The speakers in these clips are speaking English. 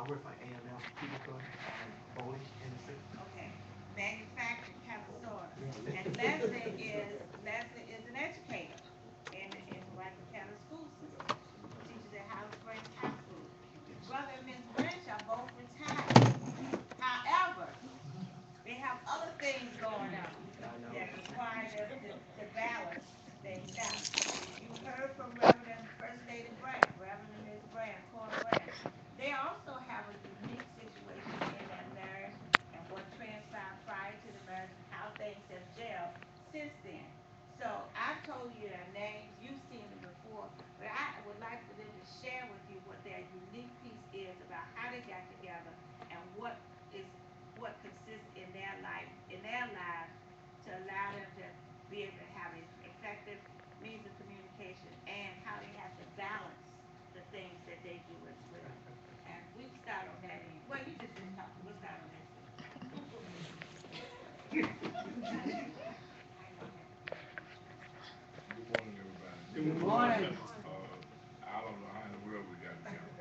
work for AML Cubicle Bowling Industry. Okay, manufacturing kind of sorta. And Leslie is an educator in the Rankin County school system. Teaches at Highland Springs High School. Brother and Miss Branch are both retired. However, they have other things going on I know. that require them to balance things out. You heard from Reverend First Lady Branch, Reverend and Miss Branch, Cora Branch. They also have a unique situation in their marriage and what transpired prior to the marriage and how things have gelled since then. So I've told you their names, you've seen them before, but I would like for them to share with you what their unique piece is about how they got together and is what consists in their lives to allow them to be able to have effective means of communication and how they have to balance the things that they do as well. And we can start on that end. Well, you just been talking. We'll start on that how y'all have to deal with each other. Good morning, everybody. Good Good morning. morning. I don't know how in the world we got together,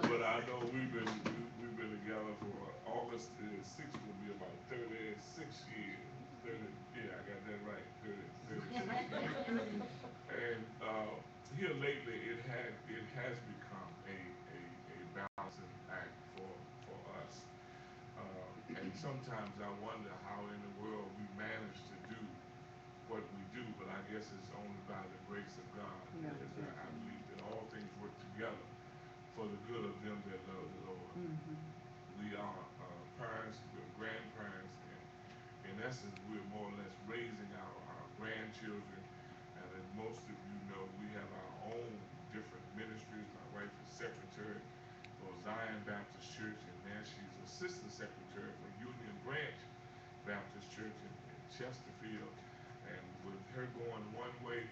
but I know we've been together for August 6th will be about 36 years. 30, yeah, I got that right. 36 years. And here lately, it has become a balancing act for us. And sometimes I wonder how in the world we manage to do what we do, but I guess it's only by the grace of God, Yeah, because yeah. I believe that all things work together for the good of them that love the Lord. Mm-hmm. We are parents, we're grandparents, and in essence, we're more or less raising our grandchildren. And as most of you know, we have our own different ministries. My wife is secretary for Zion Baptist Church, and now she's assistant secretary for Union Branch Baptist Church in Chesterfield. And with her going one way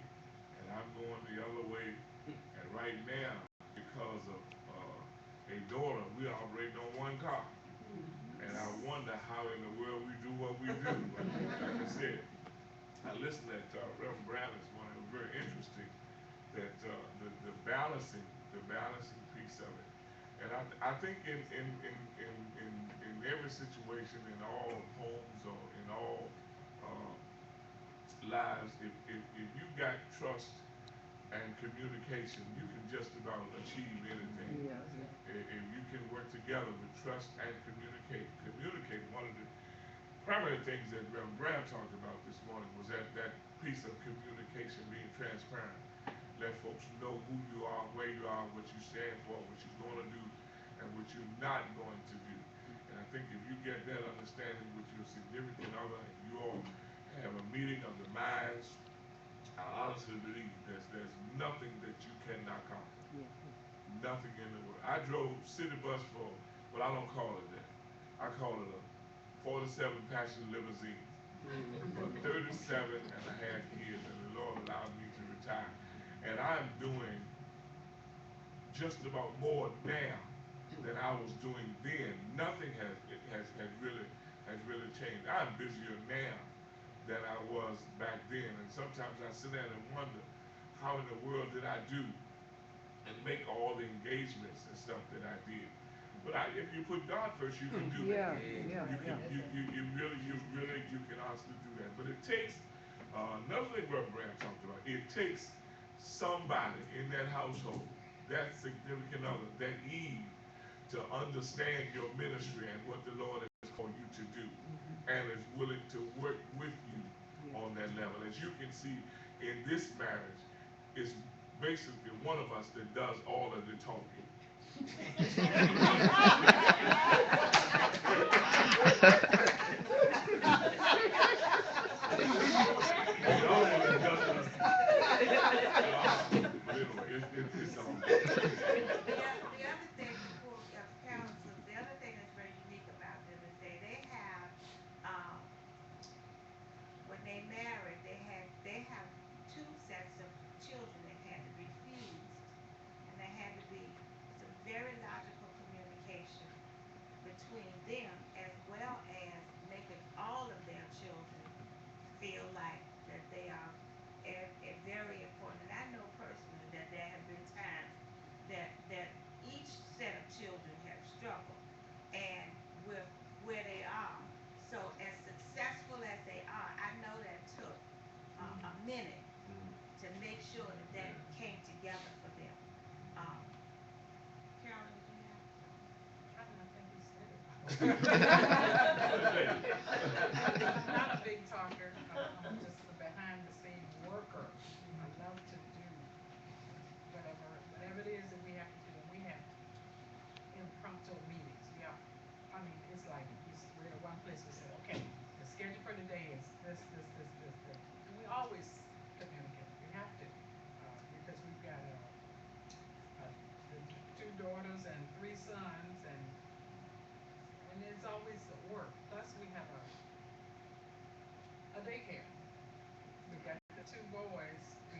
and I'm going the other way, and right now, because of a daughter, we operating on one car. And I wonder how in the world we do what we do. Like I said, I listened at Reverend Brown's one. It was very interesting that the balancing piece of it. And I think in every situation, in all homes or in all uh, lives, if you've got trust and communication, you can just about achieve anything. Yeah, yeah. If you can work together with trust and communicate. One of the primary things that Reverend Graham talked about this morning was that piece of communication, being transparent. Let folks know who you are, where you are, what you stand for, what you're going to do, and what you're not going to do. And I think if you get that understanding with your significant other, and you all have a meeting of the minds, I honestly believe there's nothing that you cannot conquer. Yeah. Nothing in the world. I drove city bus for, well, I don't call it that. I call it a 47 passenger limousine for 37 and a half years, and the Lord allowed me to retire. And I'm doing just about more now than I was doing then. Nothing has really changed. I'm busier now than I was back then, and sometimes I sit down and wonder how in the world did I do and make all the engagements and stuff that I did. But if you put God first, you can do that. Yeah, yeah, You can yeah. you can honestly do that. But it takes another thing Reverend Graham talked about. It takes somebody in that household, that significant other, that Eve, to understand your ministry and what the Lord has called you to do, and is willing to work with you Yeah. on that level. As you can see in this marriage, it's basically one of us that does all of the talking. The other one is just a, but anyway, it's all good. The other thing before Carolyn was the other thing that's very unique about them is they have um, when they married they have two sets of children that had to be fused, and there had to be some very logical communication between them as well as I'm not a big talker. I'm just a behind the scene worker. I love to do whatever it is that we have to do, and we have impromptu meetings. I mean, it's like we're at one place. We say, okay, the schedule for today is this, and we always communicate. We have to, because we've got uh, the two daughters and three sons, and it's always work. Plus, we have a daycare. We've got the two boys. We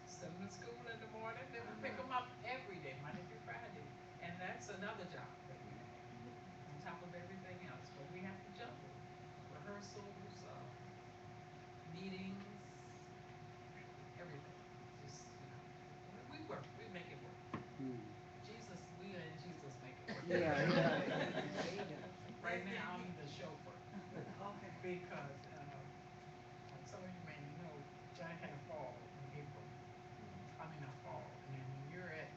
send them to school in the morning, then we pick them up every day, Monday through Friday, and that's another job that we have on top of everything else. But we have to juggle rehearsals, meetings, everything. Just we work. We make it work. Jesus, we and Jesus make it work. Yeah, yeah. Right now, I'm the chauffeur Okay. because some of you may know Johnny had a fall in April. I mean, a fall, and when you're at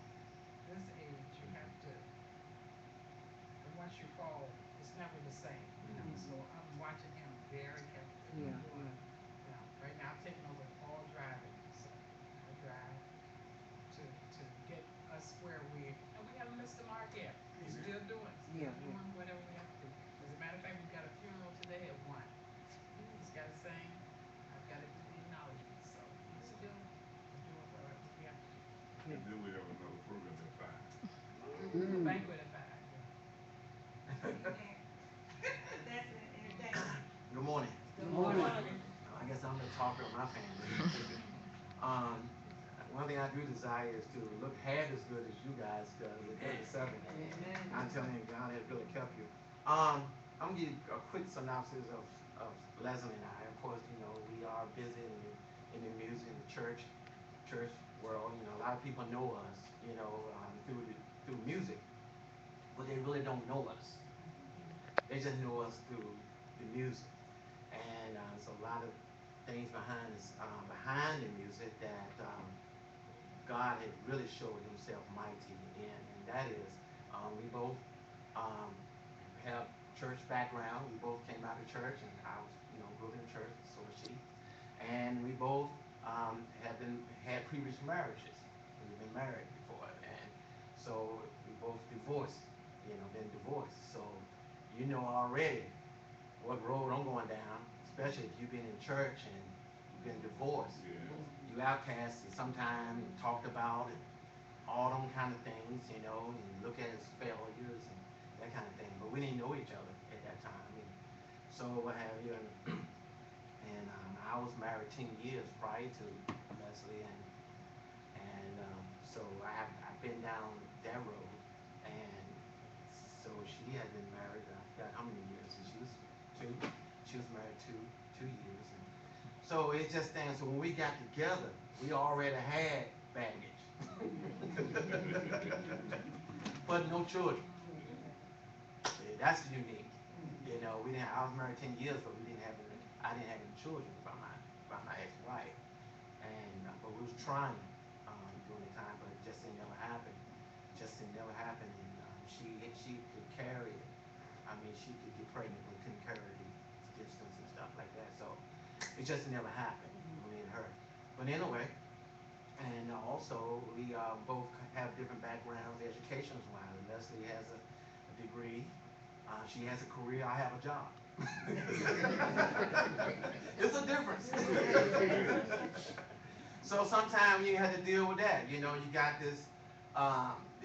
this age, you have to. And once you fall, it's never the same. So I'm watching him very carefully. Yeah, I'm doing, yeah. right now, I've taken over all driving, so I drive to get us where and we haven't missed the mark yet. We're still doing, Yeah, still yeah. doing whatever we have to do. As a matter of fact, we've got a funeral today at 1. He's got to sing. I've got to do the acknowledgement. So we're still doing whatever we have to do. And then we have another program at 5. A banquet at 5. Amen. Listen, anything. Good morning. Good Good morning. morning. I guess I'm the talker of my family. Um, One thing I do desire is to look half as good as you guys, because at 37, I'm telling you, God has really kept you. I'm gonna give you a quick synopsis of Leslie and I. Of course, we are busy in the music, in the church world. A lot of people know us, through music, but they really don't know us. They just know us through the music, and so a lot of things behind the music that God had really showed Himself mighty in, and that is, we both um, have church background. We both came out of church, and I was, grew up in the church, so was she. And we both had previous marriages. We've been married before, and so we both divorced. Been divorced. So already what road I'm going down, especially if you've been in church and you've been divorced. Yes. You outcasted sometime and talked about and all them kind of things, and you look at it as failures and that kind of thing. But we didn't know each other at that time. And so what have you. And I was married 10 years prior to Leslie, and so I've been down that road. And so she had been married, I forgot how many years, and she was two. She was married two years. And so it just stands. So when we got together, we already had baggage, but no children. Yeah, that's unique. We didn't. I was married 10 years, but we didn't have any. I didn't have any children by my ex-wife, and but we was trying during the time, but it just didn't never happen. Just didn't never happen, and she could carry it. I mean, she could get pregnant, but couldn't carry the distance and stuff like that. So it just never happened with me and her. But anyway, and also we both have different backgrounds, education-wise. Leslie has a degree. She has a career. I have a job. It's a difference. So sometimes you have to deal with that. You got this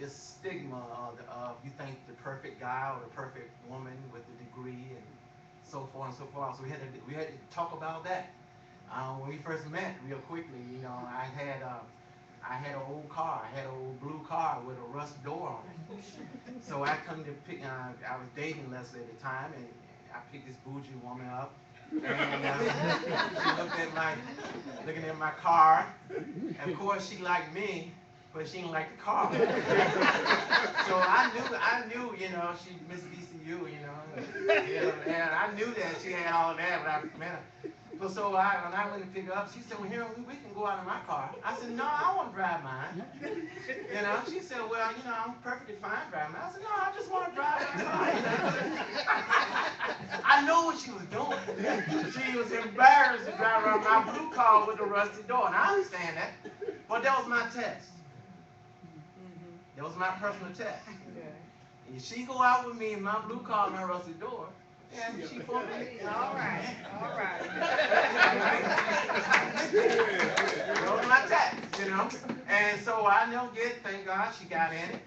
stigma of you think the perfect guy or the perfect woman with a degree and so forth and so forth. So we had to talk about that. When we first met, real quickly, I had an old car. I had an old blue car with a rust door on it. So I come to pick. I was dating Leslie at the time, and I picked this bougie woman up, and she looking at my car. And of course, she liked me, but she didn't like the car. So I knew, she Miss BCU, and I knew that she had all of that when I met her. So when I went to pick her up, she said, well, here, we can go out in my car. I said, no, I want to drive mine. She said, well, I'm perfectly fine driving mine. I said, no, I just want to drive my car. I know what she was doing. She was embarrassed to drive around my blue car with the rusty door, and I understand that. But that was my test. That was my personal test. If she go out with me in my blue car and my rusty door, yeah, she for me. All right, all right. That was my test. And so I never get, thank God she got in it.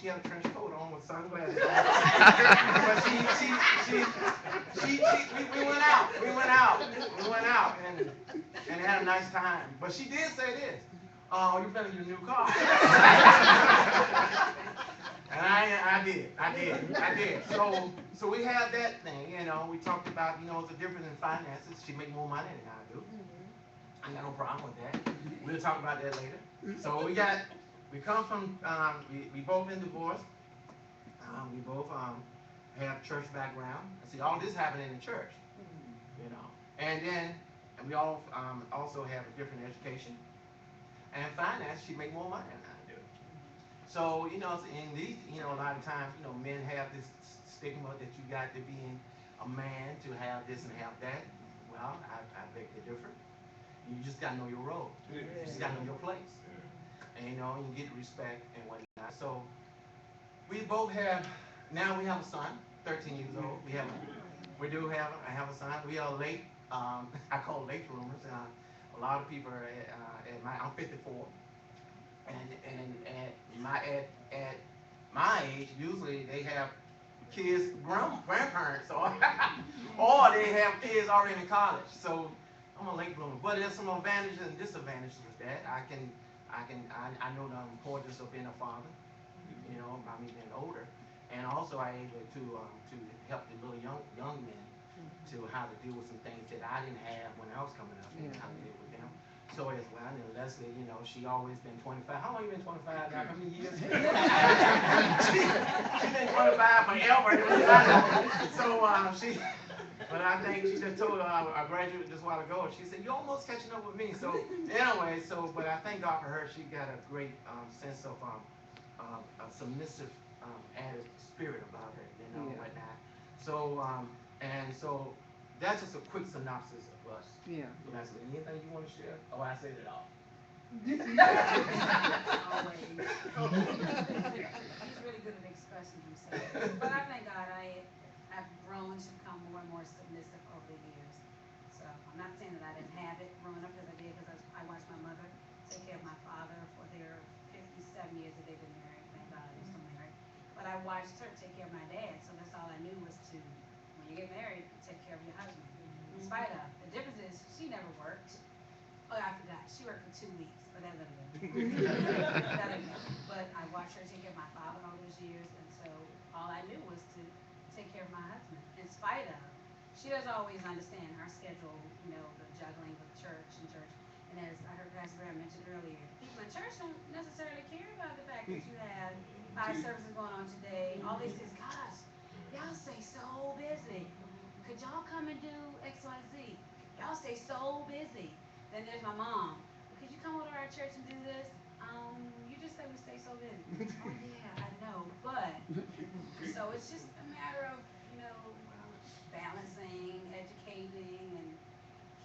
She had a trench coat on with sunglasses. But we went out. We went out and had a nice time. But she did say this, oh, you better get a new car. And I did. So we have that thing, we talked about, it's a difference in finances. She make more money than I do. I ain't got no problem with that. We'll talk about that later. So we come from, we both been divorced. We both have church background. See, all this happened in the church, And then we all also have a different education. And finance, she make more money than I do. So, in these, a lot of times, men have this stigma that you got to be a man to have this and have that. Well, I beg to differ. You just got to know your role. You just got to know your place. And, you get respect and whatnot. So, we both have, now we have a son, 13 years old. I have a son. We are late, I call late roomers. A lot of people are I'm 54. And at my age, usually they have kids, grandparents, or they have kids already in college. So I'm a late bloomer, but there's some advantages and disadvantages with that. I know the importance of being a father, by me being older, and also I able to help the little young men to how to deal with some things that I didn't have when I was coming up, and how to deal with them. So as well, and Leslie, she always been 25. How long you been 25 now? How many years? She's been 25 forever. But I think she just told a graduate just a while ago. She said, "You're almost catching up with me." So anyway, but I thank God for her. She got a great sense of a submissive added spirit about her, whatnot. So so that's just a quick synopsis of us. Yeah. Leslie, anything you want to share? Oh, I said it all. Always. He's really good at expressing himself. But I thank God I've grown to become more and more submissive over the years. So I'm not saying that I didn't have it growing up, because I did, because I watched my mother take care of my father for their 57 years that they've been married. Thank God they're still married. But I watched her take care of my dad, so that's all I knew was to, when you get married, take care of your husband. In spite of. The difference is she never worked. Oh, I forgot. She worked for 2 weeks, but that doesn't matter. But I watched her take care of my father all those years, and so all I knew was to take care of my husband. In spite of, she doesn't always understand our schedule, the juggling with church and church. And as I heard Pastor Graham mention earlier, people in church don't necessarily care about the fact that you have 5 services going on today. All these things, gosh, y'all stay so busy. Could y'all come and do X, Y, Z? Y'all stay so busy. Then there's my mom. Could you come over to our church and do this? You just said we stay so busy. Oh yeah, I know. But so it's just a matter of, balancing, educating, and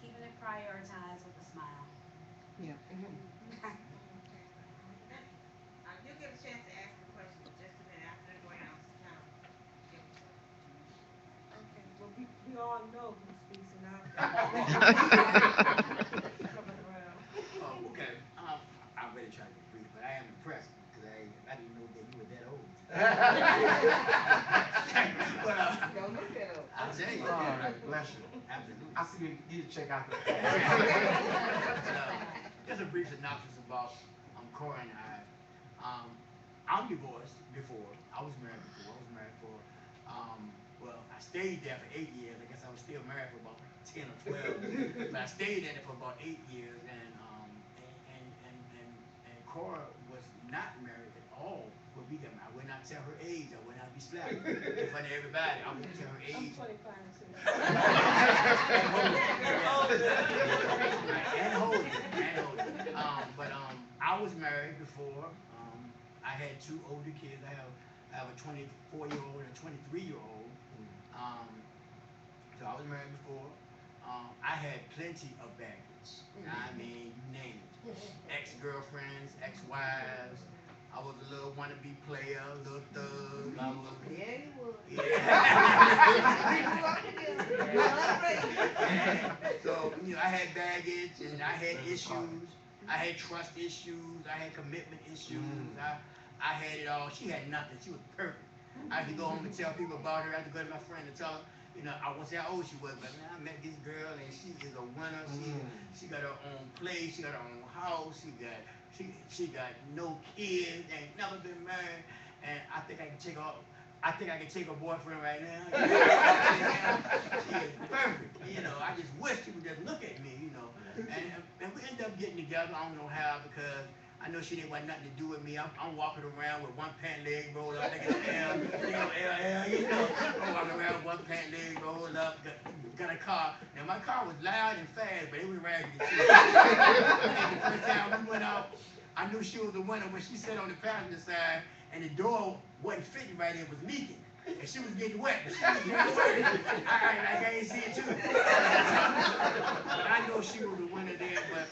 keeping it prioritized with a smile. Yeah. You'll get a chance to ask the question in just a minute after the grounds kind of give themselves. Okay, well, we all know who speaks in our cover the ground. Okay. I'm ready to try to be brief, but I am impressed because I didn't know that you were that old. But Don't look that old. I'll tell you. All right, bless you. Absolutely. I see you need to check out the. Just a brief synopsis about Cora and I. I'm divorced before. I was married before. I was married for, well, I stayed there for 8 years. I guess I was still married for about 10 or 12. But I stayed in it for about 8 years, and Cora was not married at all when be that. I will not tell her age. I will not be slapped in front of everybody. I won't tell her I'm age. 25 too. Right, and hold it, and hold it. But I was married before. I had two older kids. I have a 24-year-old and a 23-year-old. Um, so I was married before. I had plenty of baggage. I mean, you name it. Ex-girlfriends, ex-wives. I was a little wannabe player, a little thug. I was. Yeah, you would. Yeah. So, I had baggage and I had issues. I had trust issues. I had commitment issues. I had it all. She had nothing. She was perfect. I had to go home and tell people about her. I had to go to my friend and tell her, I won't say how old she was, but man, I met this girl and she is a winner. She got her own place. She got her own house. She got no kids. Ain't never been married. And I think I can take her. I think I can take her boyfriend right now. She is perfect. I just wish she would just look at me. And we ended up getting together. I don't know how because I know she didn't want nothing to do with me. I'm walking around with one pant leg rolled up, thinking L. I'm walking around with one pant leg rolled up, got a car. Now my car was loud and fast, but it was raggedy too. And the first time we went out, I knew she was the winner when she sat on the passenger side and the door wasn't fitting right, it was leaking. And she was getting wet. She was getting wet. I ain't see it too. But I know she was the winner there. But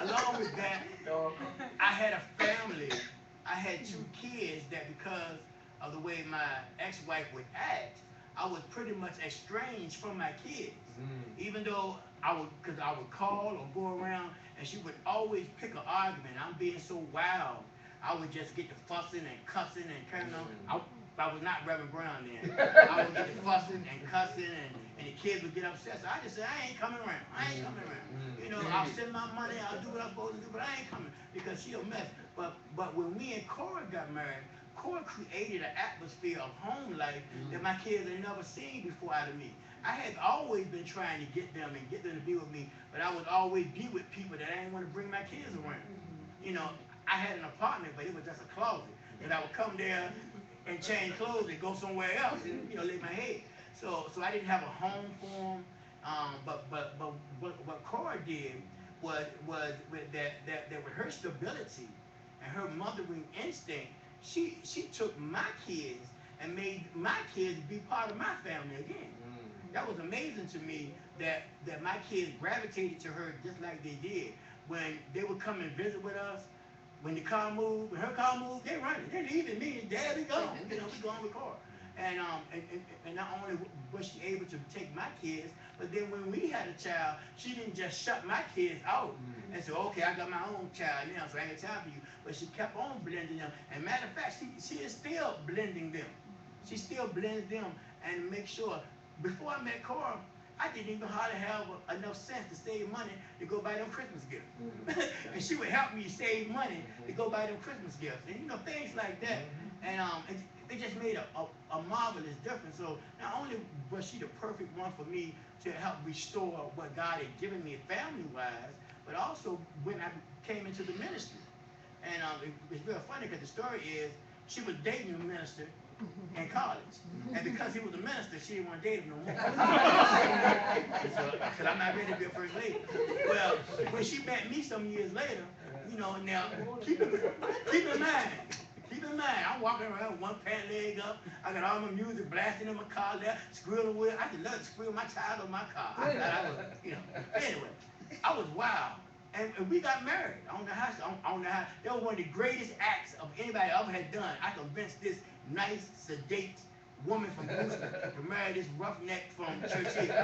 along with that, I had a family. I had two kids that because of the way my ex-wife would act, I was pretty much estranged from my kids. Even though because I would call or go around, and she would always pick an argument. I'm being so wild. I would just get to fussing and cussing and carrying on. I was not Reverend Brown then. I would get to fussing and cussing, and the kids would get upset. So I just said, I ain't coming around. I ain't coming around. I'll send my money. I'll do what I'm supposed to do, but I ain't coming because she a mess. But when me and Cora got married, Cora created an atmosphere of home life that my kids had never seen before out of me. I had always been trying to get them and get them to be with me, but I would always be with people that I didn't want to bring my kids around. I had an apartment, but it was just a closet. And I would come there and change clothes and go somewhere else and lay my head. So I didn't have a home for them. But what Cora did was with that with her stability and her mothering instinct, she took my kids and made my kids be part of my family again. That was amazing to me that my kids gravitated to her just like they did when they would come and visit with us. When the car moved, when her car moved, they running. They're leaving me and Dad, we gone. We gone with car. And not only was she able to take my kids, but then when we had a child, she didn't just shut my kids out and say, okay, I got my own child now, so I ain't got time for you. But she kept on blending them. And matter of fact, she is still blending them. She still blends them and make sure. Before I met Cora, I didn't even hardly have enough sense to save money to go buy them Christmas gifts. And she would help me save money to go buy them Christmas gifts. And things like that. And it just made a marvelous difference. So not only was she the perfect one for me to help restore what God had given me family-wise, but also when I came into the ministry. And it's real funny because the story is she was dating a minister in college. And because he was a minister, she didn't want to date him no more. Because I'm not ready to be a first lady. Well, when she met me some years later, now keep in mind, I'm walking around with one pant leg up. I got all my music blasting in my car there, squealing with. I could love to squeal my child on my car. I thought I was, Anyway, I was wild. And we got married. I don't know how. That was one of the greatest acts of anybody ever had done. I convinced this nice, sedate woman from Houston to marry this roughneck from Church Hill.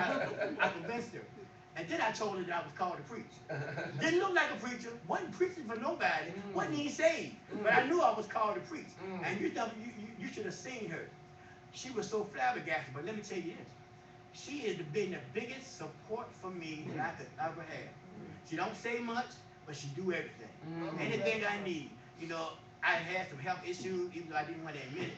I convinced her. And then I told her that I was called to preach. Didn't look like a preacher. Wasn't preaching for nobody. Wasn't even saved. But I knew I was called to preach. And you should have seen her. She was so flabbergasted. But let me tell you this. She has been the biggest support for me that I could ever have. She don't say much, but she do everything. Anything I need. I had some health issues, even though I didn't want to admit it.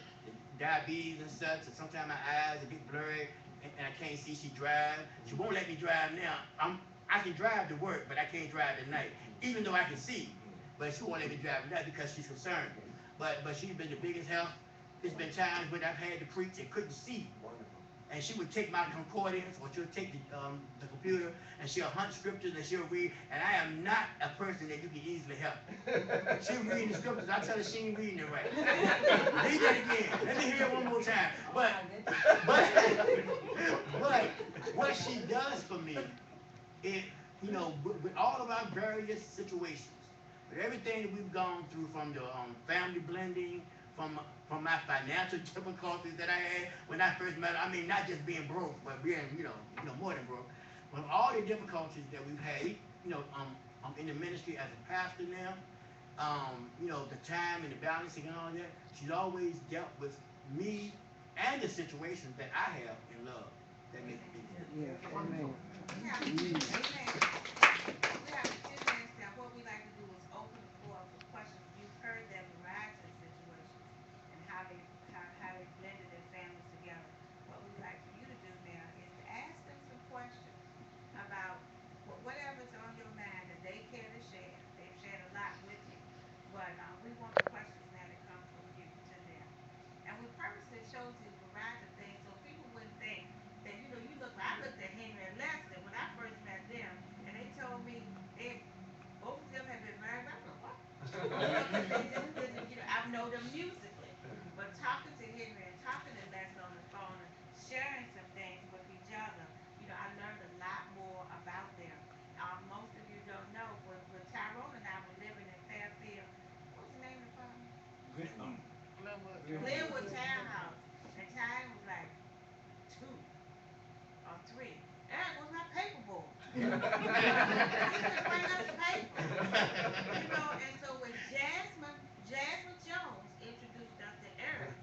Diabetes and such, and sometimes my eyes are get blurry, and I can't see. She drives. She won't let me drive now. I can drive to work, but I can't drive at night, even though I can see. But she won't let me drive at night because she's concerned. but she's been the biggest help. There's been times when I've had to preach and couldn't see, Wonderful. and she would take my concordance or she'll take the computer and she'll hunt scriptures and she'll read. And I am not a person that you can easily help. She reading the scriptures. I tell her she ain't reading it right. Read that again. Let me hear it one more time. But but what she does for me, it with all of our various situations, with everything that we've gone through, from the family blending, from my financial difficulties that I had when I first met her. I mean, not just being broke, but being more than broke. From all the difficulties that we've had, I'm in the ministry as a pastor now. The time and the balancing and all that. She's always dealt with me and the situations that I have in love. That makes it easy. Yes, Wonderful. amen. We have, Mm. amen. We have a 10 minutes now. What we like to do is open the floor for questions. You've heard their variety of situations and how they blended their families together. What we like for you to do now is to ask them some questions about whatever's on your mind that they care to share. They've shared a lot with you, but we want the questions now to come from you to them. And we purposely chose these variety of things so people wouldn't think that you look. I looked at Henry and Lester when I first met them, and they told me both of them had been married. I was like, what? Because they just didn't. I know them musically, but talking to Henry and talking to Lester on the phone and sharing some things with each other, I learned a lot more about them. Most of you don't know, when Tyrone and I were living in Fairfield, what was the name of the apartment? Glenwood. Glenwood Townhouse. And Ty was like, two or three. Eric, where's my paperboard? He couldn't bring us paper. And so when Jasmine Jones introduced us to Eric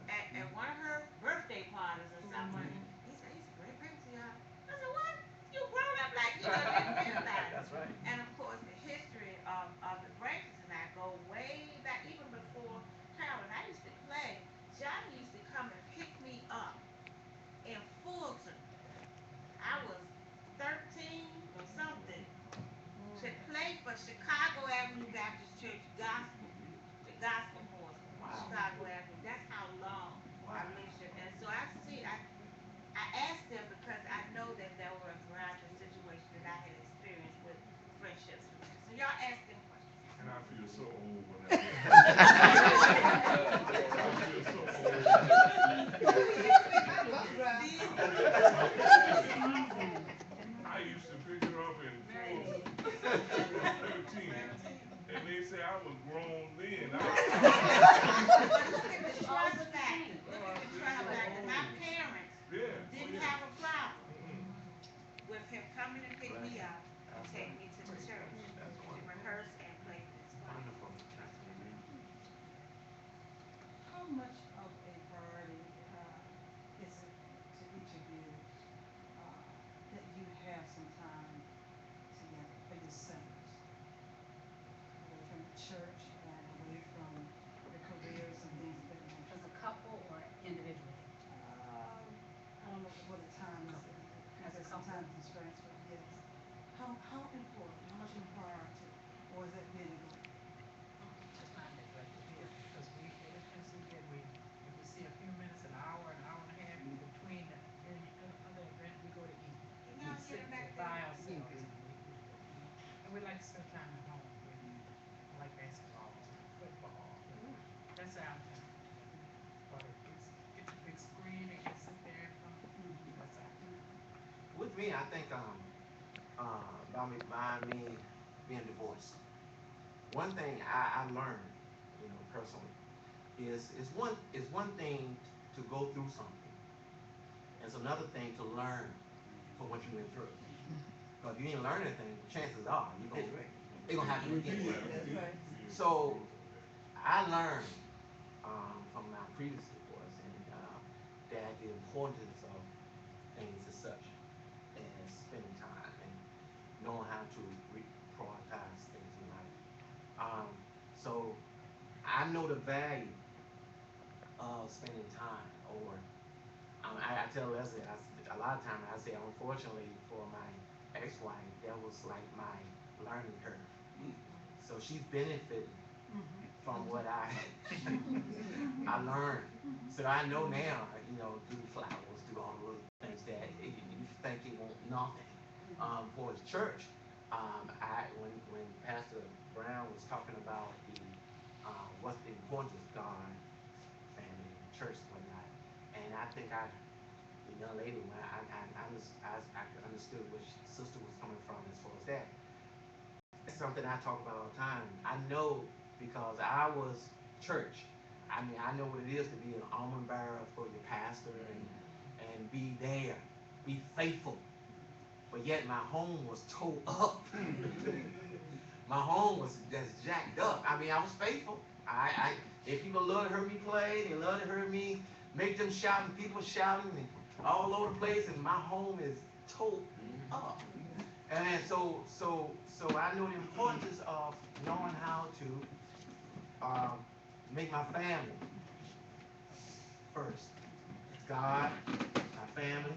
at one of her birthday parties or something, he said, I used to bring paper to y'all. I said, what? You grown up like didn't realize it. That's right. And of course, the history of the Branches and I go way back, even before Carolyn. I used to play. Johnny used to come and pick me up in Fulton. I was 13 or something to play for Chicago Avenue Baptist Church gospel, the gospel course, Wow. Chicago Avenue. That's how long Wow. our relationship. And so I asked them because I know that there were a variety of situations that I had experienced with friendships with them. So y'all ask them questions. And I feel so old when I hear that. I feel so old. These, I used to pick her up in she was 13, and they say I was grown then. but look at the trust factor. Look at the trust factor. My parents Yeah, oh didn't yeah. have a problem Mm-mm. with him coming to pick me Blessing. up and take me to the church That's to wonderful. rehearse and play this choir. Wonderful. That's amen. How much of a priority is it to each of you that you have some time together for yourselves, away from the church and away from your careers and things of that As nature? a couple or individually? I don't know what the time is. Because As a there's some couple? time constraints, but yes. How important? How much of a priority, or is that being neglected? It's not neglected here because we, every chance we get, if we see a few minutes, an hour and a half between any other event, we go to eat. Can We y'all hear sit them there back there? by ourselves and we go eat. And we like to spend time at home. I like basketball, football. That's our time. Or get your big screen and just sit there and fun. That's our time. With me, I think by me being divorced. One thing I learned, personally, is one thing to go through something. It's another thing to learn from what you went through. Because if you didn't learn anything, chances are That's right. it's gonna happen again. Yeah, That's yeah, right. yeah. So I learned from my previous divorce and that the importance of things as such as spending time and knowing how to prioritize things in life. So I know the value of spending time, or I tell Leslie, a lot of times I say, unfortunately for my ex-wife, that was like my learning curve. So she's benefited from what I I learned. So I know now, through the flowers, through all the little things that you think he want nothing for his church. When Pastor Brown was talking about the what's the importance of God, family, and church and whatnot, and I think the young lady, when I understood where sister was coming from as far as that. That's something I talk about all the time. I know because I was church. I mean, I know what it is to be an almond bearer for your pastor and be there, be faithful. But yet my home was tore up. My home was just jacked up. I mean, I was faithful. If people love to hear me play, they love to hear me make them shouting, people shouting and all over the place, and my home is tore up. And so I know the importance of knowing how to make my family first. God, my family,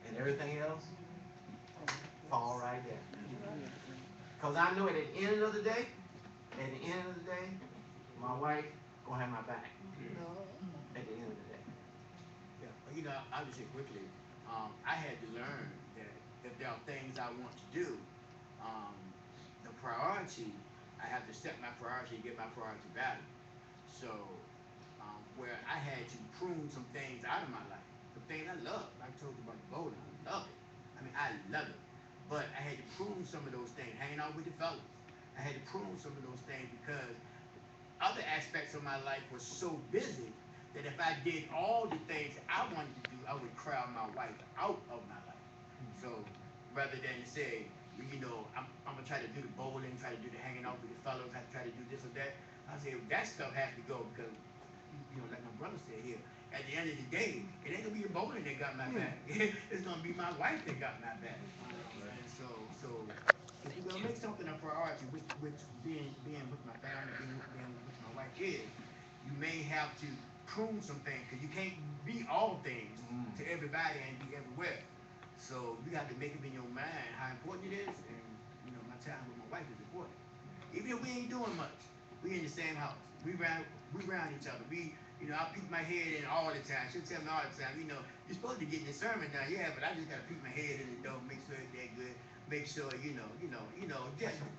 and everything else fall right there. Because I know at the end of the day, my wife gonna have my back. At the end of the day. Yeah, but I'll just say quickly, I had to learn that if there are things I want to do, um, the priority, I have to set my priority and get my priority value. So, where I had to prune some things out of my life, some things I love. Like I told you about the bowling, I love it. I mean, I love it. But I had to prune some of those things, hanging out with the fellas. I had to prune some of those things because other aspects of my life were so busy that if I did all the things I wanted to do, I would crowd my wife out of my life. So rather than say, well, I'm gonna try to do the bowling, try to do the hanging out with the fellows, I try to do this or that. I say that stuff has to go because like my brother said here, at the end of the day, it ain't gonna be the bowling that got my back. It's gonna be my wife that got my back. And so if you're gonna make something a priority, which being with my family, being with my wife is, you may have to prune some things because you can't be all things to everybody and be everywhere. So you have to make up in your mind how important it is, and my time with my wife is important. Even if we ain't doing much, we in the same house. We round each other. I peek my head in all the time. She'll tell me all the time, you're supposed to be getting the sermon now, yeah, but I just gotta peek my head in the door, make sure it's that good, make sure,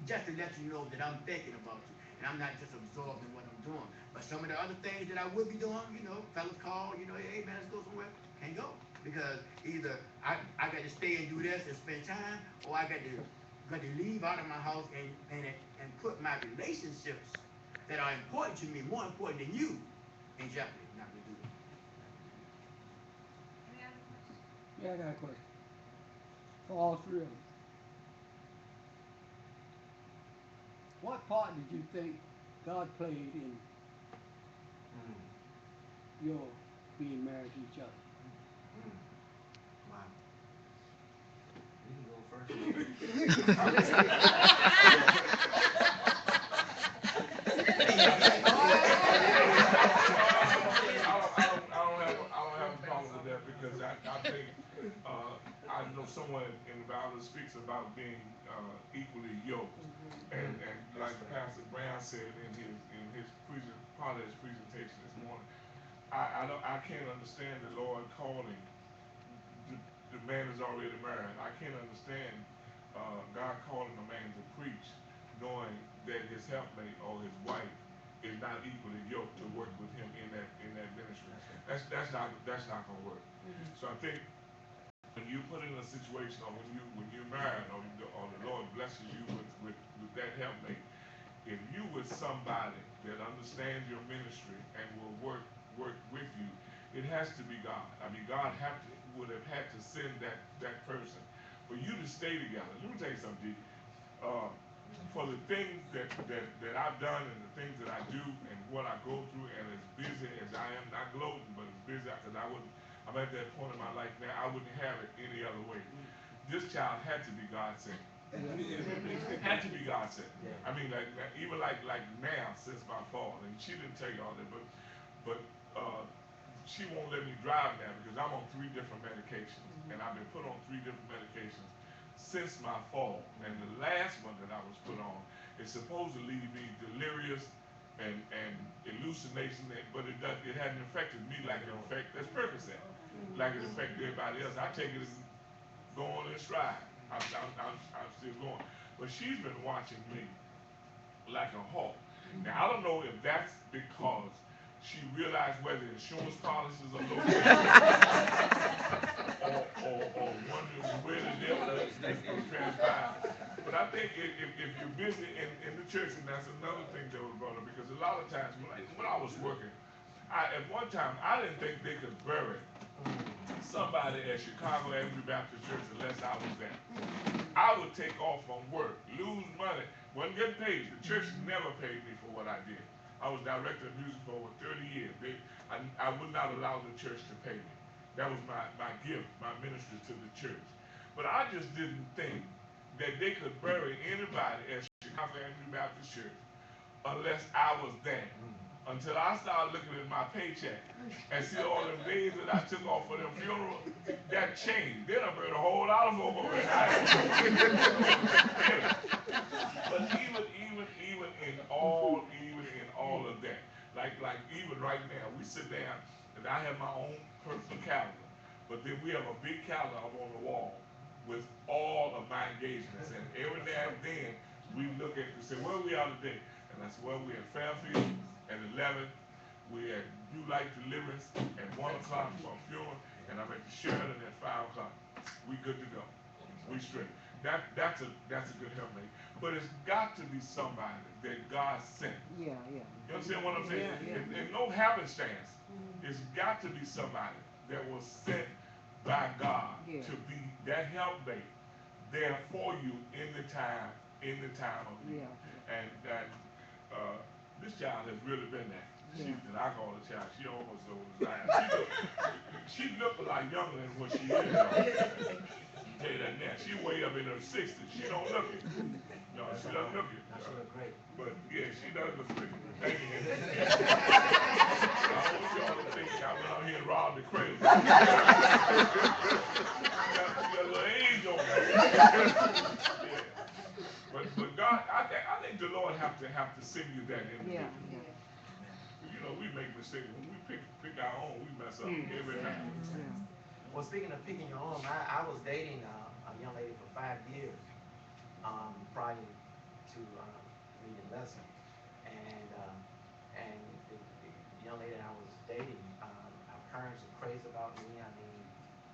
just to let you know that I'm thinking about you. And I'm not just absorbed in what I'm doing. But some of the other things that I would be doing, fellas call, hey man, let's go somewhere. Can't go. Because either I got to stay and do this and spend time, or I got to leave out of my house and put my relationships that are important to me, more important than you, in jeopardy. Not to do that. Any other questions? Yeah, I got a question for all three of them. What part did you think God played in Mm, your being married to each other? mm, wow. You can go first. I don't have a problem with that because I think I know someone in the Bible speaks about being equally yoked, and like That's right. Pastor Brown said in his part of his presentation this morning, I can't understand the Lord calling the, the man is already married. I can't understand God calling a man to preach, knowing that his helpmate or his wife is not equally yoked to work with him in that ministry. That's right. That's not gonna work. So I think when you put in a situation, or when you're married, or the Lord blesses you with that helpmate, if you with somebody that understands your ministry and will work with you, it has to be God. I mean, God would have had to send that person for you to stay together. Let me tell you something, D. Uh, for the things that I've done and the things that I do and what I go through, and as busy as I am, not gloating, but as busy because I'm at that point in my life now, I wouldn't have it any other way. This child had to be God sent. It had to be God sent. Yeah. I mean, like even like now since my fall, and she didn't tell you all that, but she won't let me drive now because I'm on three different medications, and I've been put on three different medications since my fall. And the last one that I was put on is supposed to leave me delirious and hallucination, but it hadn't affected me like it affected this Percocet, like it affected everybody else. I take it and go on in stride. I'm still going. But she's been watching me like a hawk. Now I don't know if that's because she realized where the insurance policies are located, or wondering where the devil is going to transpire. But I think if you're busy in the church, and that's another thing that was brought up, because a lot of times when I was working, at one time I didn't think they could bury somebody at Chicago Avenue Baptist Church unless I was there. I would take off from work, lose money, wasn't getting paid. The church never paid me for what I did. I was director of music for over 30 years. I would not allow the church to pay me. That was my gift, my ministry to the church. But I just didn't think that they could bury anybody at Chicago Avenue Baptist Church unless I was there. Until I started looking at my paycheck and see all them days that I took off for them funerals, that changed. Then I buried a whole lot of them over there. But even in all of that, like even right now, we sit down and I have my own personal calendar, but then we have a big calendar up on the wall with all of my engagements, and every now and then we look at and say where we are today, and I said well we at Fairfield at 11, we at New Life Deliverance at 1 o'clock for a funeral, and I'm at the Sheridan at 5 o'clock. We good to go. We straight. That's a good helpmate. But it's got to be somebody that God sent. Yeah, yeah. You understand what I'm saying? Yeah, yeah. And no happenstance. It's got to be somebody that was sent by God Yeah. to be that helpmate there for you in the time of need. Yeah. And this child has really been there. Yeah. And I call her child. She almost over she look a lot younger than what she is. Though. Tell you that now. She way up in her 60s. She don't look it. No, she doesn't look it. Now she look great. But yeah, she does look great. Thank you. I want y'all to think I went out here and robbed the cradle. She got a little age on her. Yeah. But God, I think the Lord have to send you that Yeah. individual. Yeah. You know, we make mistakes. When we pick our own, we mess up every time. Yeah. Well, speaking of picking your own, I was dating a young lady for 5 years prior to meeting Leslie, and the young lady I was dating, her parents are crazy about me. I mean,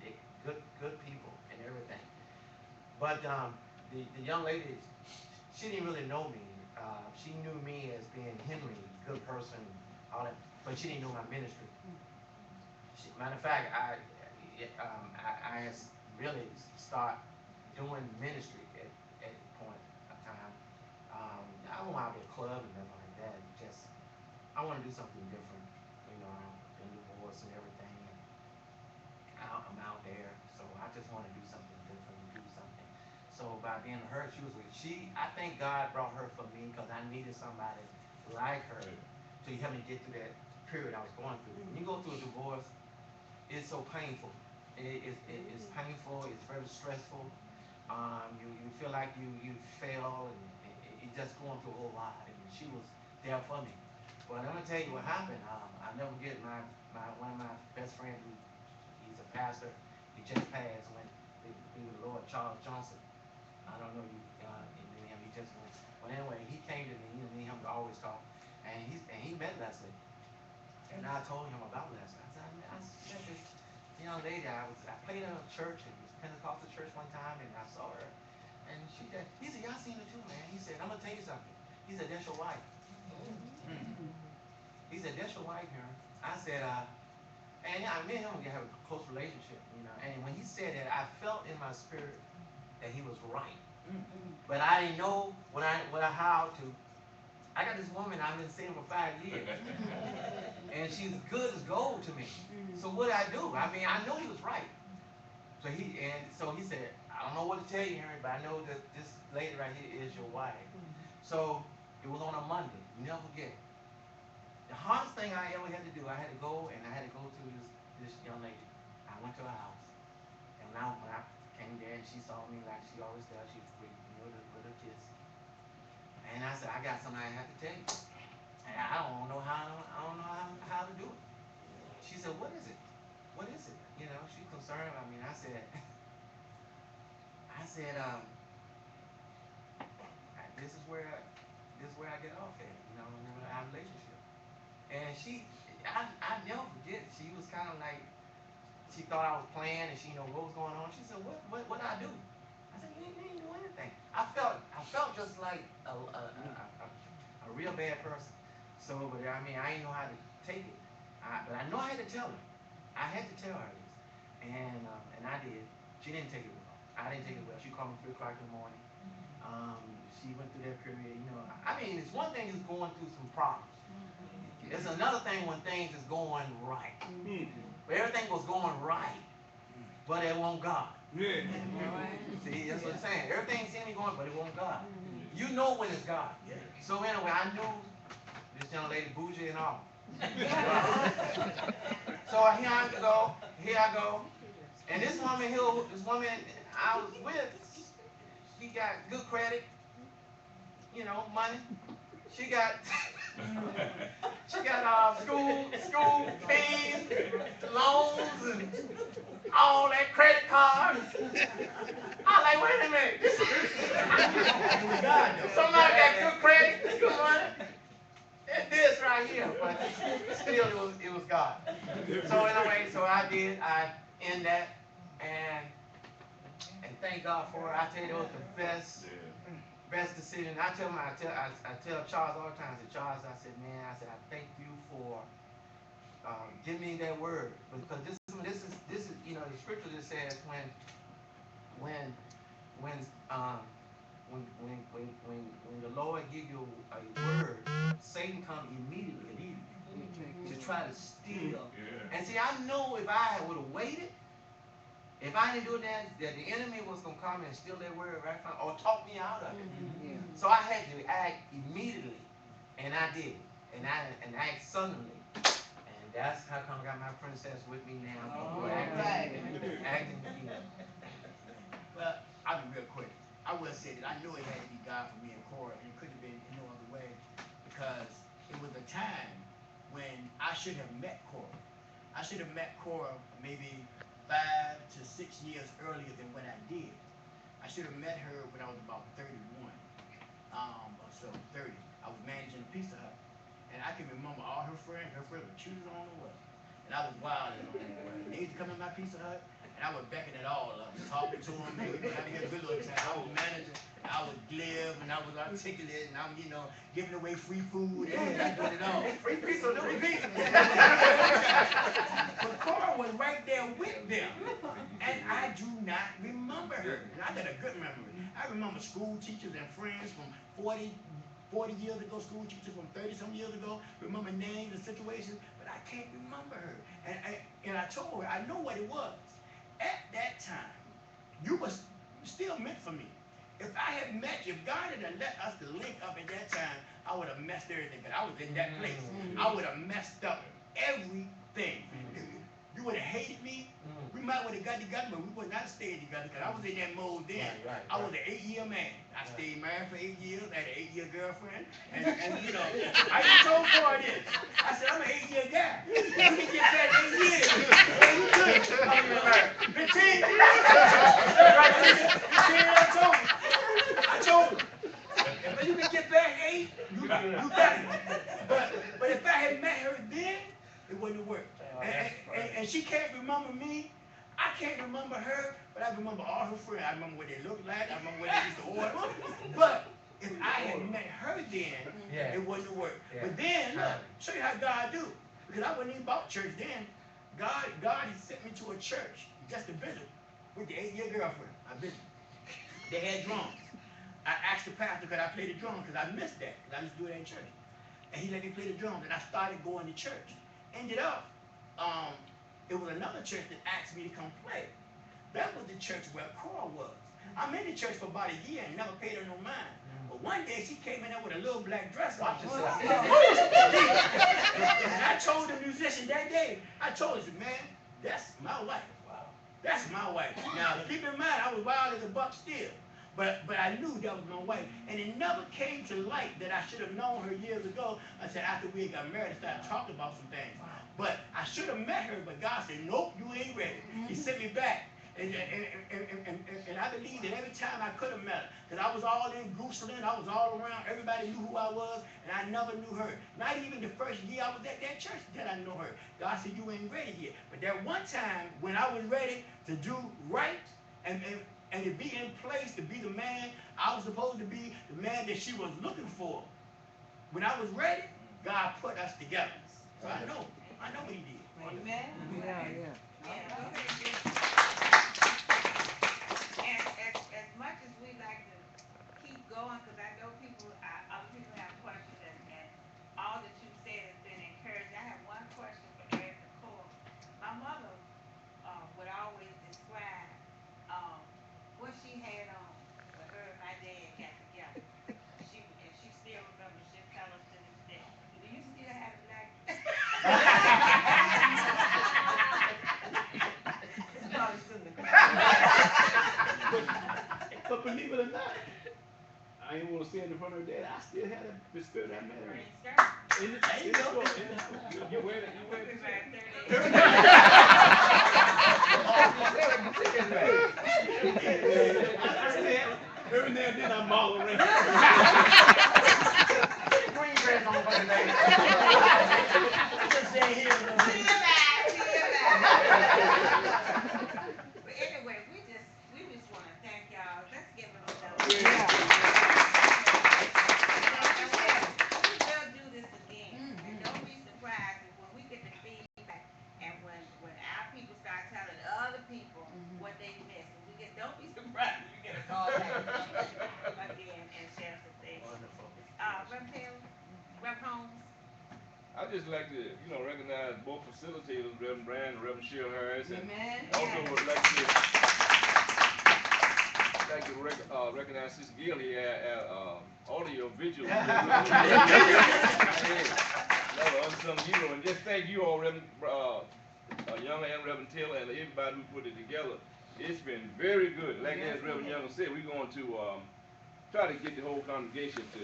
they good people and everything. But the young lady, she didn't really know me. She knew me as being Henry, good person, all that, but she didn't know my ministry. Matter of fact, I really start doing ministry at the point of time. I don't want to be a club and nothing like that. Just I want to do something different. You know, I've been divorced and everything, and I'm out there, so I just want to do something different, do something. So by being her, she. I think God brought her for me because I needed somebody like her to help me get through that period I was going through. When you go through a divorce, it's so painful. It's painful. It's very stressful. You feel like you fail, and you just going through a whole lot. And she was there for me. But I'm gonna tell you what happened. I never forget my one of my best friends who he's a pastor. He just passed when he was Lord Charles Johnson. I don't know you knew him. He just went. But anyway, he came to me. Me and him always talk, and he met Leslie. And I told him about Leslie. I said, I met this young lady. I played in a church, in this Pentecostal church one time, and I saw her. And he said, y'all seen her too, man. He said, I'm gonna tell you something. He said, that's your wife. He said, that's your wife here. I said, and yeah, me and him have a close relationship, you know. And when he said that, I felt in my spirit that he was right. But I didn't know how to. I got this woman I've been seeing for 5 years, and she's good as gold to me. So what did I do? I mean, I know he was right. So he said, I don't know what to tell you, Henry, but I know that this lady right here is your wife. So it was on a Monday. Never forget. The hardest thing I ever had to do, I had to go to this young lady. I went to her house, and when I came there and she saw me like she always does, she greeted me with a kiss. And I said, I got something I have to tell you. I don't know how to do it. She said, what is it? What is it? You know, she's concerned about me. And I said, this is where I get off at, you know, in our relationship. And I never forget. She was kind of like, she thought I was playing, and she didn't know what was going on. She said, what I do? I said, you ain't do anything. I felt just like a real bad person. So, but I mean, I didn't know how to take it. But I know I had to tell her. I had to tell her this, and I did. She didn't take it well. I didn't take it well. She called me 3 o'clock in the morning. She went through that period. You know, I mean, it's one thing is going through some problems. It's another thing when things is going right. But everything was going right, but it won't God. Yeah. See, that's what I'm saying. Everything seemed going, but it won't God. You know when it's God. So anyway, I knew this young lady bougie and all. So here I go, and this woman I was with, she got good credit, you know, money. She got school fees, loans, and all that credit cards. I like, wait a minute. Somebody got good credit, good money. It's this right here, but still it was God. So anyway, so I end that, and thank God for it. I tell you, it was the best decision. I tell Charles all the time. I said, Charles, I said, man, I thank you for giving me that word, because this is you know, the scripture just says when when um when the Lord give you a word, Satan come immediately to try to steal. Yeah. And see, I know if I would have waited, if I didn't do that the enemy was gonna come and steal that word right from, or talk me out of it. Yeah. So I had to act immediately, and I did, and act suddenly. And that's how come I got my princess with me now. All Acting, you know. Well, I'll be real quick. I will say that I knew it had to be God for me and Cora, and it couldn't have been in no other way, because it was a time when I should have met Cora. I should have met Cora maybe 5 to 6 years earlier than what I did. I should have met her when I was about 31, or so, 30. I was managing a Pizza Hut, and I can remember all her friends. Her friends were cute as on the way, and I was wild as on the way. They used to come in my Pizza Hut, and I was backing it all up, talking to them, and we were having a good little time. I was managing, I was glib, and I was articulate, and I'm, giving away free food, and I did it all. Free pizza, no pizza. But Cora was right there with them, and I do not remember her. And I got a good memory. I remember school teachers and friends from 40 years ago, school teachers from 30 some years ago, remember names and situations, but I can't remember her. And I told her, I know what it was. At that time, you was still meant for me. If I had met you, if God had let us to link up at that time, I would have messed everything. But I was in that place. I would have messed up everything. You would have hated me. We might would have got together, but we would not have stayed together, because I was in that mode then. I was an 8-year man. I stayed married for 8 years. I had an 8-year girlfriend. And I just told Cora this. I said, I'm an 8-year guy. You can get that 8 years. Well, you good. I'm married 15 years. Right, 15 years I told him. If you can get back 8, you got it. But if I had met her then, it wouldn't have worked. And she can't remember me. I can't remember her, but I remember all her friends. I remember what they looked like. I remember what they used to order. But if I had met her then, it wouldn't have worked. But then, look, show you how God do. Because I wasn't even about church then. God had sent me to a church just to visit with the 8-year girlfriend. I visited. They had drums. I asked the pastor, could I play the drums? Because I missed that. Because I used to do it in church. And he let me play the drums, and I started going to church. Ended up, it was another church that asked me to come play. That was the church where Cora was. I'm in the church for about a year and never paid her no mind. But one day she came in there with a little black dress on. And I told the musician that day, I told her, man, that's my wife. That's my wife. Now, keep in mind, I was wild as a buck still. but I knew that was my wife, and it never came to light that I should have known her years ago. I said after we got married, I started talking about some things, but I should have met her. But God said, nope, you ain't ready. He sent me back. And I believe that every time I could have met her, because I was all in Gooseland, I was all around, everybody knew who I was, and I never knew her. Not even the first year I was at that church did I know her. God said, you ain't ready yet. But that one time when I was ready to do right and, and, and to be in place, to be the man I was supposed to be, the man that she was looking for, when I was ready, God put us together. So I know what he did. Amen. Yeah, yeah. Yeah, go ahead, and as much as we like to keep going, because I know people, other people have questions, and all that you said has been encouraging. I have one question for Eric Nicole. My mother would always describe what she had on when her and my dad got together. She still remembers. She'll tell us to this day. Do you still have the black? It's probably still in the But believe it or not, I ain't want to say it in front of her dad. I still had the spirit I met her green in. skirt. In the store. You wear it. You wear It's it. about 30. Every now and then I model around. Put the green dress on for today. Just saying here. But anyway, we just want to thank y'all. Let's give it another. Yeah. We will do this again, and don't be surprised if when we get the feedback and when our people start telling other people what they missed. When we get, don't be surprised if you get a call back again and share some things. Wonderful. Rep Taylor, Rep Holmes. I just like to, recognize both facilitators, Reverend Brand and Reverend Sheila Harris, and Amen. also Yes. would like to recognize Sister Gilly at all of your vigils. Another unsung hero, and just thank you all, Reverend Young and Reverend Taylor, and everybody who put it together. It's been very good. Like as Reverend Young said, we're going to try to get the whole congregation to,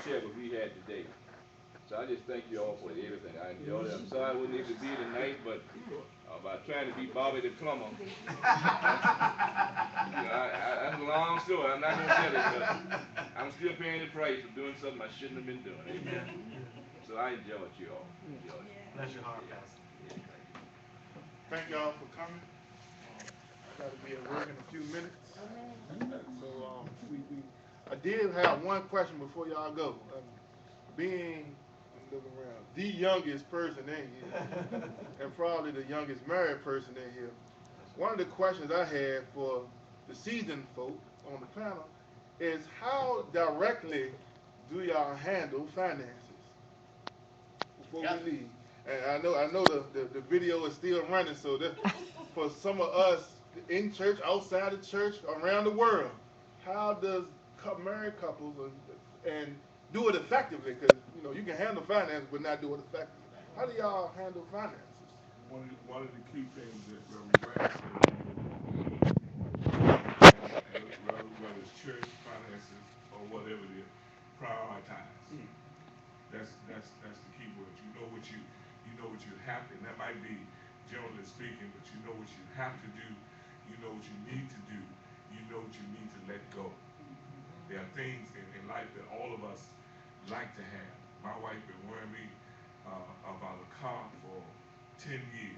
share what we had today. So I just thank you all for everything. I enjoyed it. I'm sorry I wasn't able to be here tonight, but by trying to be Bobby the plumber, that's a long story. I'm not going to tell it, but I'm still paying the price for doing something I shouldn't have been doing. Amen. So I enjoyed you all. Enjoyed it. Bless your heart, Pastor. Yeah, thank you. Thank y'all for coming. I got to be at work in a few minutes. So I did have one question before y'all go. Being, I'm looking around, the youngest person in here, and probably the youngest married person in here. One of the questions I had for the seasoned folk on the panel is how directly do y'all handle finances before we leave? And I know the video is still running, so that for some of us in church, outside of church, around the world, how does married couples and do it effectively? Because you can handle finance but not do it effectively. How do y'all handle finances? One of the key things that Reverend Brand said, whether it's church finances or whatever it is, prioritize. That's the key word. You know what you have to, and that might be generally speaking, but you know what you have to do, you know what you need to do, you know what you need to let go. There are things in life that all of us like to have. My wife been worrying me about a car for 10 years.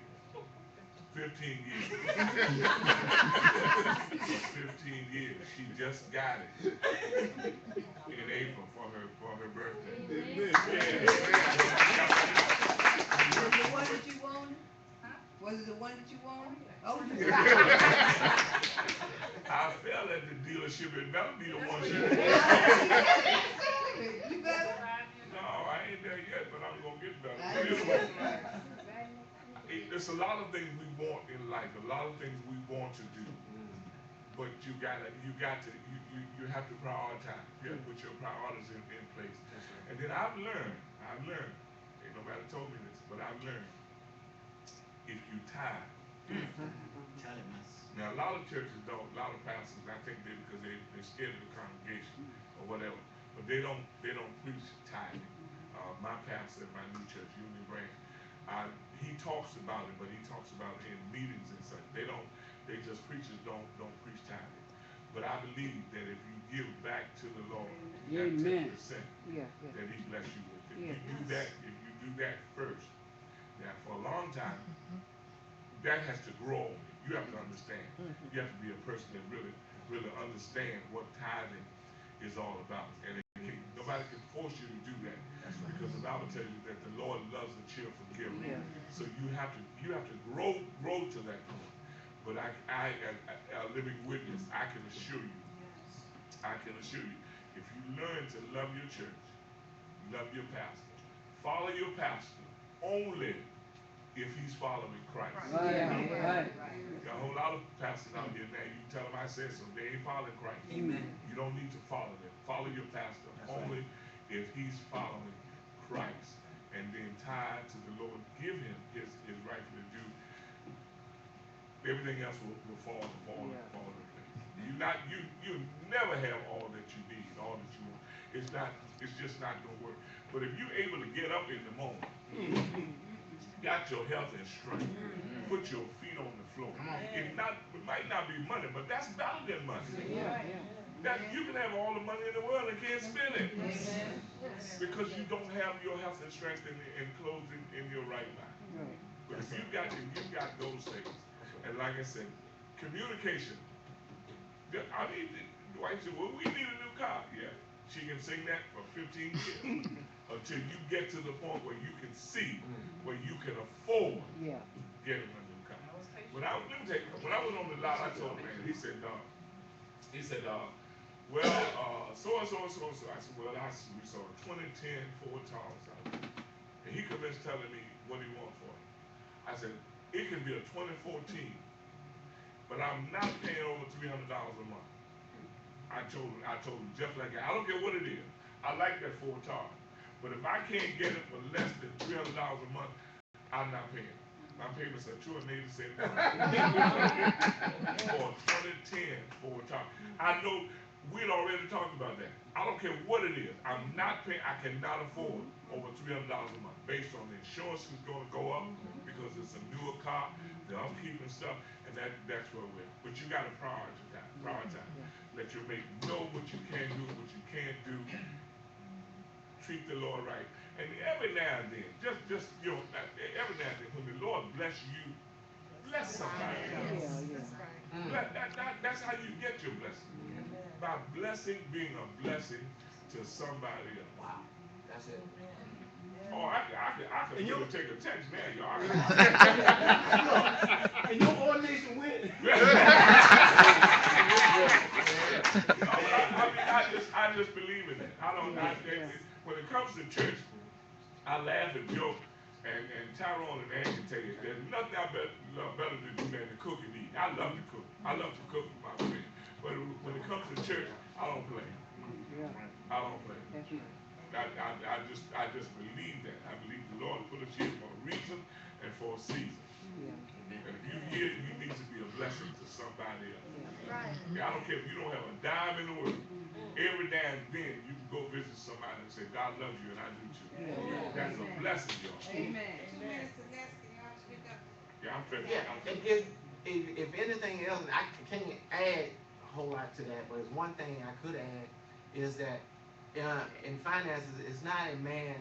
15 years. For 15 years. She just got it in April for her birthday. Was it the one that you wanted? Was it the one that you wanted? Oh, I felt at the dealership it better be the one she you better. No, I ain't there yet, but I'm gonna get better. I But know. anyway, there's a lot of things we want in life, a lot of things we want to do. But you have to prioritize. You have to put your priorities in place. And then I've learned, ain't nobody told me this, but I've learned if you tie, Tell him, Now, a lot of churches don't, a lot of pastors, I think they because they're scared of the congregation or whatever, but they don't preach tithing. My pastor at my new church, Union Branch, he talks about it, but he talks about it in meetings and such. They just preachers don't preach tithing. But I believe that if you give back to the Lord that Amen. 10%, Yeah, yeah, that He bless you with. yeah. If you do that first, now for a long time, that has to grow on you. You have to understand. You have to be a person that really understand what tithing is all about. And nobody can force you to do that. Because the Bible tells you that the Lord loves a cheerful giver. Yeah. So you have to grow to that point. But a living witness, I can assure you, if you learn to love your church, love your pastor, follow your pastor only if he's following Christ. Right, Yeah. right. Got a whole lot of pastors out here now. You tell them I said so. They ain't following Christ. Amen. You don't need to follow them. Follow your pastor That's only right. if he's following Christ. And then tied to the Lord, give him his rightfully due. Everything else will fall into place. You never have all that you need, all that you want. It's just not gonna work. But if you're able to get up in the moment, got your health and strength, put your feet on the floor. Come on. It might not be money, but that's better than money. Yeah, yeah. That you can have all the money in the world and can't spend it. Because you don't have your health and strength and clothes in your right mind. Right. But if you got those things, and like I said, communication. I mean, the wife said, "Well, we need a new car." Yeah, she can sing that for 15 years until you get to the point where you can see where you can afford Yeah. getting a new car. I was patient. Let me tell you, when I was on the lot, I told the man, well, so and so and so and so. I said, well, we saw a 2010 Ford Taurus out there. And he commenced telling me what he wants for it. I said, it can be a 2014, but I'm not paying over $300 a month. I told him just like that. I don't care what it is. I like that Ford Taurus. But if I can't get it for less than $300 a month, I'm not paying. My payments are $287 for a 2010 Ford Taurus. I know we'd already talked about that. I don't care what it is. I'm not paying. I cannot afford over $300 a month based on the insurance is going to go up because it's a newer car, the upkeep and stuff, and that's where we're. But you got to prioritize. Prioritize. Let your mate know what you can do and what you can't do. Treat the Lord right. And every now and then, just every now and then, when the Lord bless you, bless somebody else. Yeah, That's yeah. right. That's how you get your blessing. By being a blessing to somebody else. Wow. That's it. Oh, I could And really you- take a text now, y'all. Look, and your ordination went. I just believe in it. When it comes to church, I laugh and joke, and Tyrone and Ann can tell you, there's nothing I love better to do than to cook and eat. I love to cook. I love to cook for my friends. But when it comes to church, I don't play. Yeah. I don't play. That's right. I just believe that. I believe the Lord put us here for a reason and for a season. Yeah. And if you here, you need to be a blessing to somebody else. Right. Yeah, I don't care if you don't have a dime in the world. Every now and then you can go visit somebody and say, God loves you and I do too. That's a blessing, y'all. Amen. 2 minutes less, can y'all get done? Yeah, I'm finished. Yeah, I'm and finished. if anything else, I can't add a whole lot to that, but it's one thing I could add is that in finances, it's not a man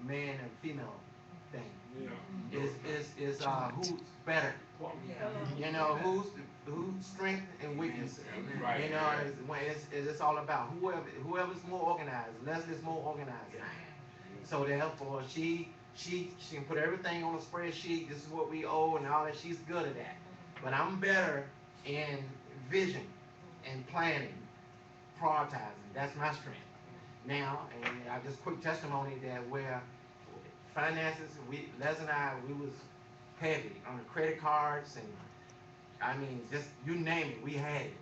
and female thing. No, It's who's better. You know, who's strength and weaknesses. right. You know, it's all about whoever's more organized. Leslie's more organized than I am. So therefore, she can put everything on a spreadsheet. This is what we owe and all that. She's good at that. But I'm better in vision and planning, prioritizing. That's my strength. Now, and I just quick testimony that where finances, Les and I, we was heavy on the credit cards and I mean, just you name it, we had it.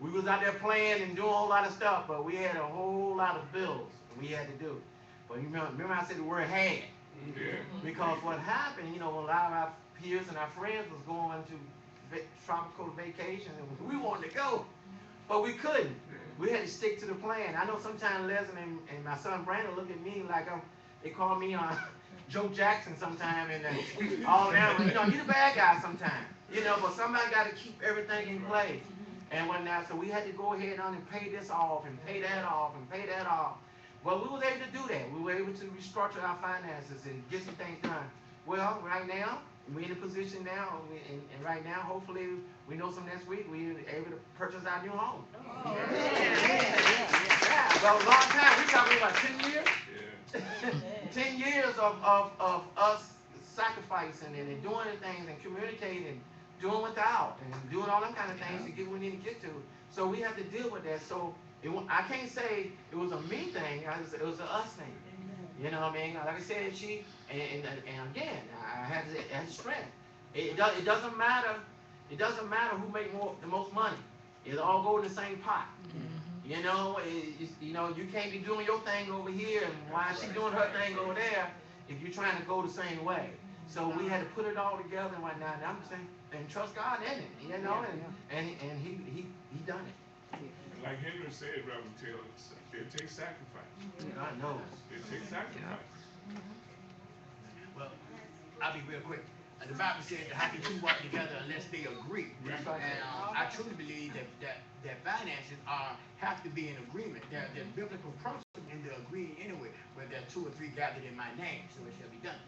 We was out there playing and doing a whole lot of stuff, but we had a whole lot of bills we had to do. But you remember I said the word had. Yeah. Because what happened, you know, when a lot of our peers and our friends was going to tropical vacation, and we wanted to go, but we couldn't. We had to stick to the plan. I know sometimes Leslie and my son Brandon look at me like they call me Joe Jackson sometime, and all that. You know, you the bad guy sometimes. You know, but somebody got to keep everything in place. And when now, so we had to go ahead on and pay this off and pay that off and pay that off. Well, we was able to do that. We were able to restructure our finances and get some things done. Well, right now, we're in a position now, and right now, hopefully, we know some next week, we're able to purchase our new home. Oh. Yeah. Well, a long time. We're talking about 10 years. Yeah. 10 years of us sacrificing and doing the things and communicating and doing without and doing all them kind of things to get what we need to get to. So we have to deal with that. So I can't say it was a me thing. It was a us thing. You know what I mean? Like I said, and again, I had to strength. It doesn't matter. It doesn't matter who make the most money. It all go in the same pot. Mm-hmm. You know, you can't be doing your thing over here and while she's doing her thing over there if you're trying to go the same way. So we had to put it all together and whatnot. And I'm saying, and trust God in it, you know, and he done it. Like Henry said, Reverend Taylor, it takes sacrifice. God knows. It takes sacrifice. Well, I'll be real quick. The Bible says that how can two walk together unless they agree? And I truly believe that finances have to be in agreement. There's biblical principle in the agreeing anyway, where there are two or three gathered in my name, so it shall be done.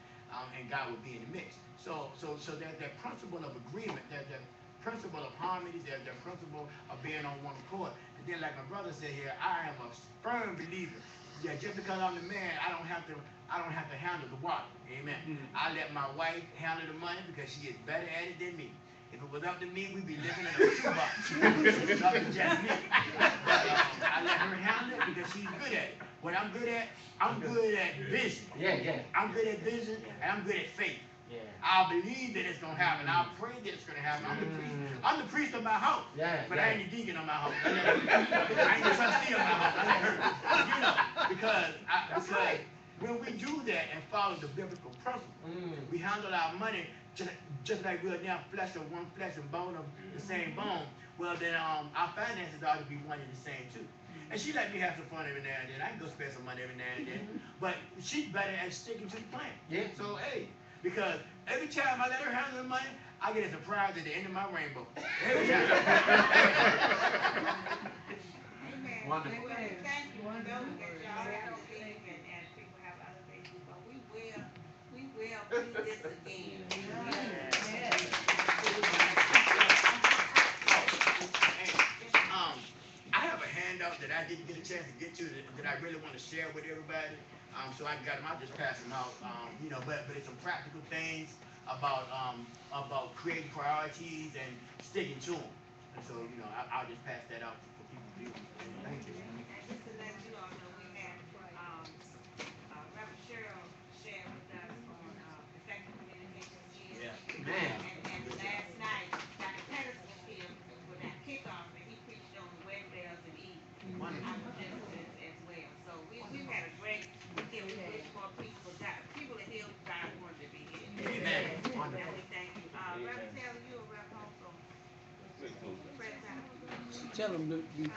And God will be in the mix. So there's that principle of agreement. There's that principle of harmony. There's the principle of being on one accord. And then, like my brother said here, I am a firm believer. Yeah, just because I'm the man, I don't have to handle the water. Amen. Mm-hmm. I let my wife handle the money because she is better at it than me. If it was up to me, we'd be living in a shoebox. It's up to just me. But I let her handle it because she's good at it. What I'm good at vision. Yeah. I'm good at vision and I'm good at faith. Yeah. I believe that it's gonna happen. I pray that it's gonna happen. I'm the priest of my house, but I ain't the deacon of my house. I ain't the trustee of my house. I let her, because when we do that and follow the biblical principle, we handle our money just like we're now flesh of one flesh and bone of the same bone. Well, then our finances ought to be one and the same too. And she let me have some fun every now and then. I can go spend some money every now and then. But she's better at sticking to the plan. Yeah. So, hey, because every time I let her handle the money, I get a surprise at the end of my rainbow. Every time. Amen. Wonderful. Well, thank you. We know that y'all have to leave and people have other things to do, but we will do this again. I have a handout that I didn't get a chance to get to that I really want to share with everybody. So I got them. I'll just pass them out. But it's some practical things about creating priorities and sticking to them. And so I'll just pass that out for people to use. Thank you. And just to let you all know, we had Reverend Cheryl shared with us on effective communication skills. Yeah. Man. And last night, Dr. Pettis was here for that kickoff, and he preached on the wedding bells and Eve. As well. So we've had a great weekend. We wish more people to hear God wanted to be here. Amen. And we thank you. Reverend Taylor, you a rep also. Pray us out. Tell them to be